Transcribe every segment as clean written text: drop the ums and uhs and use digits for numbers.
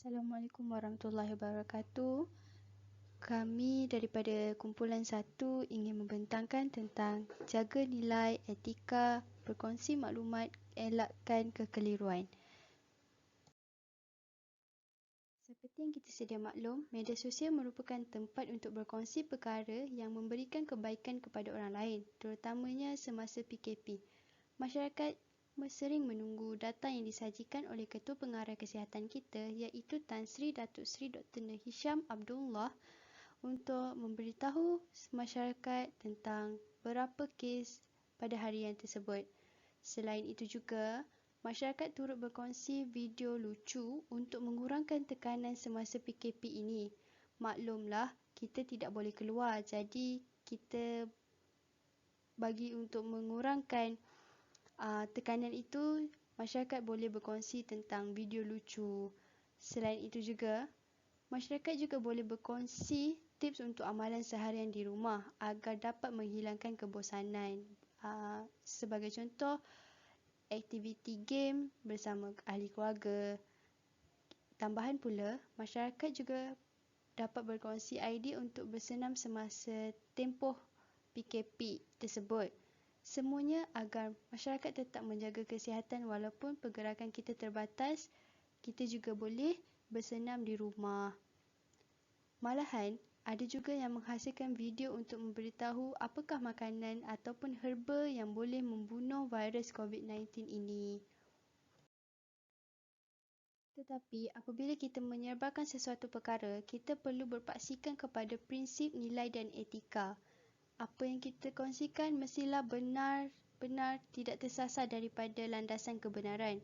Assalamualaikum warahmatullahi wabarakatuh. Kami daripada kumpulan 1 ingin membentangkan tentang jaga nilai, etika, berkongsi maklumat, elakkan kekeliruan. Seperti yang kita sedia maklum, media sosial merupakan tempat untuk berkongsi perkara yang memberikan kebaikan kepada orang lain, terutamanya semasa PKP. Masyarakat sering menunggu data yang disajikan oleh Ketua Pengarah Kesihatan kita iaitu Tan Sri Datuk Sri Dr. Nur Hisham Abdullah untuk memberitahu masyarakat tentang berapa kes pada harian tersebut. Selain itu juga, masyarakat turut berkongsi video lucu untuk mengurangkan tekanan semasa PKP ini. Maklumlah, kita tidak boleh keluar, jadi kita bagi untuk mengurangkan tekanan itu, masyarakat boleh berkongsi tentang video lucu. Selain itu juga, masyarakat juga boleh berkongsi tips untuk amalan seharian di rumah agar dapat menghilangkan kebosanan. Sebagai contoh, aktiviti game bersama ahli keluarga. Tambahan pula, masyarakat juga dapat berkongsi idea untuk bersenam semasa tempoh PKP tersebut. Semuanya agar masyarakat tetap menjaga kesihatan walaupun pergerakan kita terbatas, kita juga boleh bersenam di rumah. Malahan, ada juga yang menghasilkan video untuk memberitahu apakah makanan ataupun herba yang boleh membunuh virus COVID-19 ini. Tetapi apabila kita menyerbarkan sesuatu perkara, kita perlu berpaksikan kepada prinsip nilai dan etika. Apa yang kita kongsikan mestilah benar tidak tersasar daripada landasan kebenaran.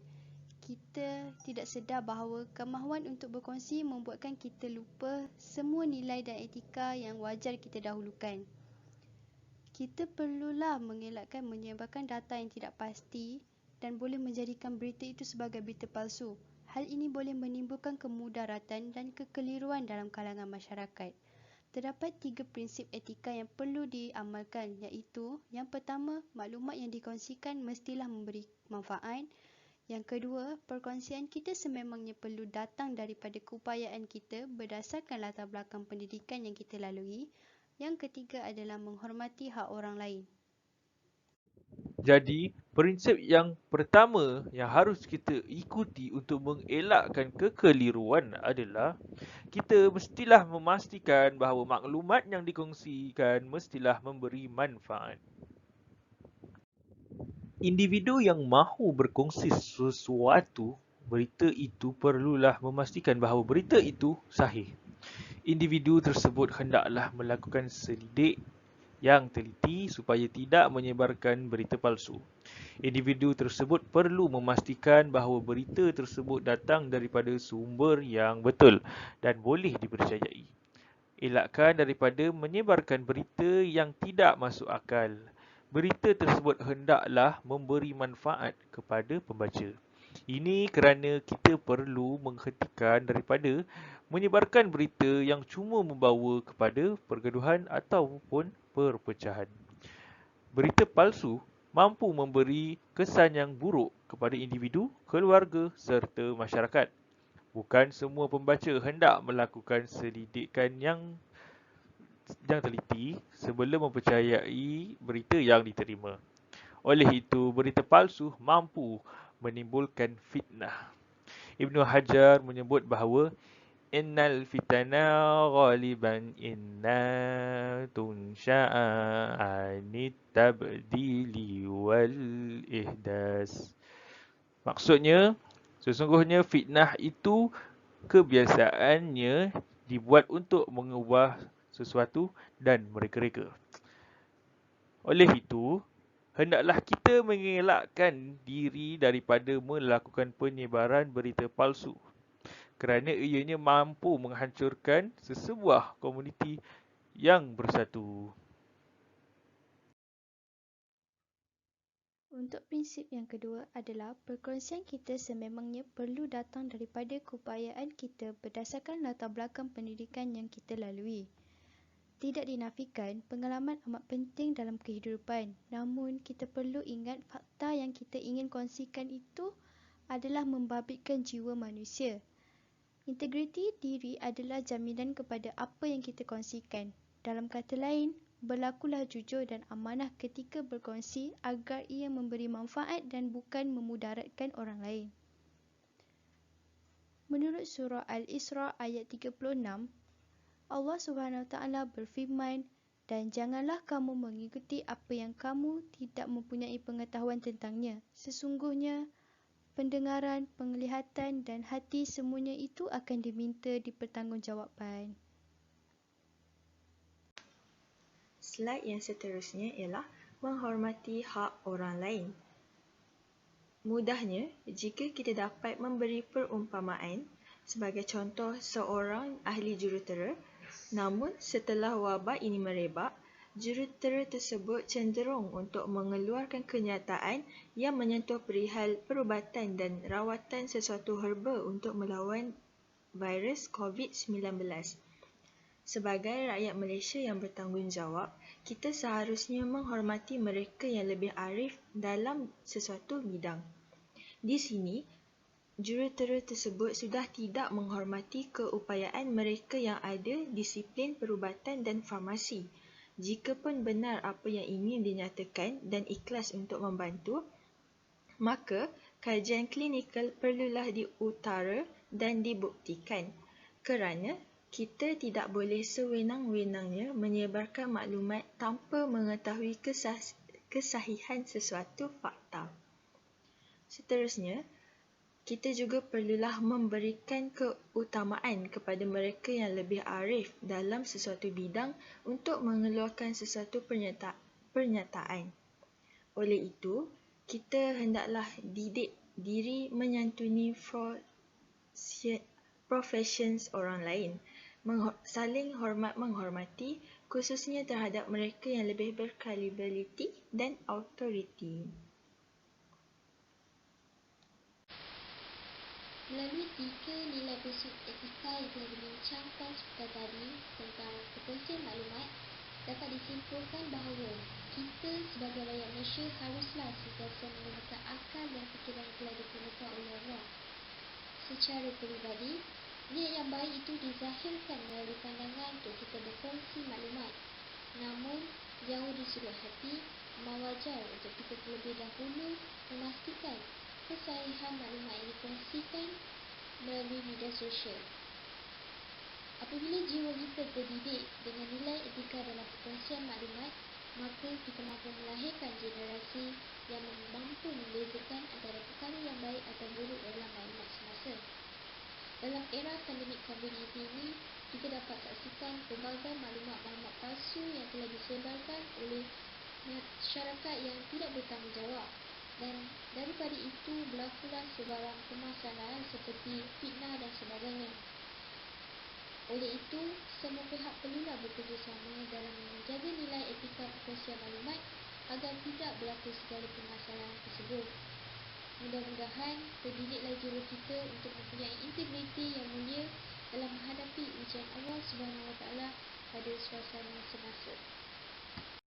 Kita tidak sedar bahawa kemahuan untuk berkongsi membuatkan kita lupa semua nilai dan etika yang wajar kita dahulukan. Kita perlulah mengelakkan menyebarkan data yang tidak pasti dan boleh menjadikan berita itu sebagai berita palsu. Hal ini boleh menimbulkan kemudaratan dan kekeliruan dalam kalangan masyarakat. Terdapat 3 prinsip etika yang perlu diamalkan iaitu yang pertama, maklumat yang dikongsikan mestilah memberi manfaat. Yang kedua, perkongsian kita sememangnya perlu datang daripada keupayaan kita berdasarkan latar belakang pendidikan yang kita lalui. Yang ketiga adalah menghormati hak orang lain. Jadi, prinsip yang pertama yang harus kita ikuti untuk mengelakkan kekeliruan adalah kita mestilah memastikan bahawa maklumat yang dikongsikan mestilah memberi manfaat. Individu yang mahu berkongsi sesuatu, berita itu perlulah memastikan bahawa berita itu sahih. Individu tersebut hendaklah melakukan selidik yang teliti supaya tidak menyebarkan berita palsu. Individu tersebut perlu memastikan bahawa berita tersebut datang daripada sumber yang betul dan boleh dipercayai. Elakkan daripada menyebarkan berita yang tidak masuk akal. Berita tersebut hendaklah memberi manfaat kepada pembaca. Ini kerana kita perlu menghentikan daripada menyebarkan berita yang cuma membawa kepada pergaduhan ataupun perpecahan. Berita palsu mampu memberi kesan yang buruk kepada individu, keluarga serta masyarakat. Bukan semua pembaca hendak melakukan selidikan yang teliti sebelum mempercayai berita yang diterima. Oleh itu, berita palsu mampu menimbulkan fitnah. Ibnu Hajar menyebut bahawa Innal fitana ghaliban inna tunsha'a anit tabdili wal ihdas. Maksudnya, sesungguhnya fitnah itu kebiasaannya dibuat untuk mengubah sesuatu dan mereka-reka. Oleh itu, hendaklah kita mengelakkan diri daripada melakukan penyebaran berita palsu kerana ianya mampu menghancurkan sesebuah komuniti yang bersatu. Untuk prinsip yang kedua adalah perkongsian kita sememangnya perlu datang daripada keupayaan kita berdasarkan latar belakang pendidikan yang kita lalui. Tidak dinafikan, pengalaman amat penting dalam kehidupan. Namun, kita perlu ingat fakta yang kita ingin kongsikan itu adalah membabitkan jiwa manusia. Integriti diri adalah jaminan kepada apa yang kita kongsikan. Dalam kata lain, berlakulah jujur dan amanah ketika berkongsi agar ia memberi manfaat dan bukan memudaratkan orang lain. Menurut surah Al-Isra ayat 36, Allah SWT berfirman, "Dan janganlah kamu mengikuti apa yang kamu tidak mempunyai pengetahuan tentangnya. Sesungguhnya, pendengaran, penglihatan dan hati semuanya itu akan diminta dipertanggungjawabkan." Slide yang seterusnya ialah menghormati hak orang lain. Mudahnya, jika kita dapat memberi perumpamaan, sebagai contoh seorang ahli jurutera, namun setelah wabak ini merebak, jurutera tersebut cenderung untuk mengeluarkan kenyataan yang menyentuh perihal perubatan dan rawatan sesuatu herba untuk melawan virus COVID-19. Sebagai rakyat Malaysia yang bertanggungjawab, kita seharusnya menghormati mereka yang lebih arif dalam sesuatu bidang. Di sini, jurutera tersebut sudah tidak menghormati keupayaan mereka yang ada disiplin perubatan dan farmasi. Jikapun benar apa yang ingin dinyatakan dan ikhlas untuk membantu, maka kajian klinikal perlulah diutara dan dibuktikan. Kerana kita tidak boleh sewenang-wenangnya menyebarkan maklumat tanpa mengetahui kesahihan sesuatu fakta. Seterusnya, kita juga perlulah memberikan keutamaan kepada mereka yang lebih arif dalam sesuatu bidang untuk mengeluarkan sesuatu pernyataan. Oleh itu, kita hendaklah didik diri menyantuni professions orang lain, saling hormat menghormati, khususnya terhadap mereka yang lebih berkredibiliti dan autoriti. Melalui 3 nilai prinsip etika yang telah dibincangkan sebentar tadi tentang perkongsian maklumat, dapat disimpulkan bahawa kita sebagai rakyat Malaysia haruslah sentiasa menggunakan akal dan fikiran yang telah dikurniakan oleh Allah. Secara peribadi, niat yang baik itu dizahirkan melalui pandangan untuk kita berkongsi maklumat. Namun, jauh di sudut hati, memang wajar untuk kita terlebih dahulu memastikan kesahihan maklumat yang dikongsikan melalui media sosial. Apabila jiwa kita terdidik dengan nilai etika dalam perkongsian maklumat, maka kita mampu melahirkan generasi yang mampu membezakan antara perkara yang baik atau buruk dalam maklumat semasa. Dalam era pandemik COVID-19 ini, kita dapat saksikan pelbagai maklumat-maklumat palsu yang telah disebarkan oleh masyarakat yang tidak bertanggungjawab. Dan daripada itu berlakulah sebarang permasalahan seperti fitnah dan sebagainya. Oleh itu, semua pihak perlulah bekerjasama dalam menjaga nilai etika perkongsian maklumat agar tidak berlaku segala permasalahan tersebut. Mudah-mudahan terdidiklah jiwa kita untuk mempunyai integriti yang mulia dalam menghadapi ujian Allah SWT pada suasana semasa.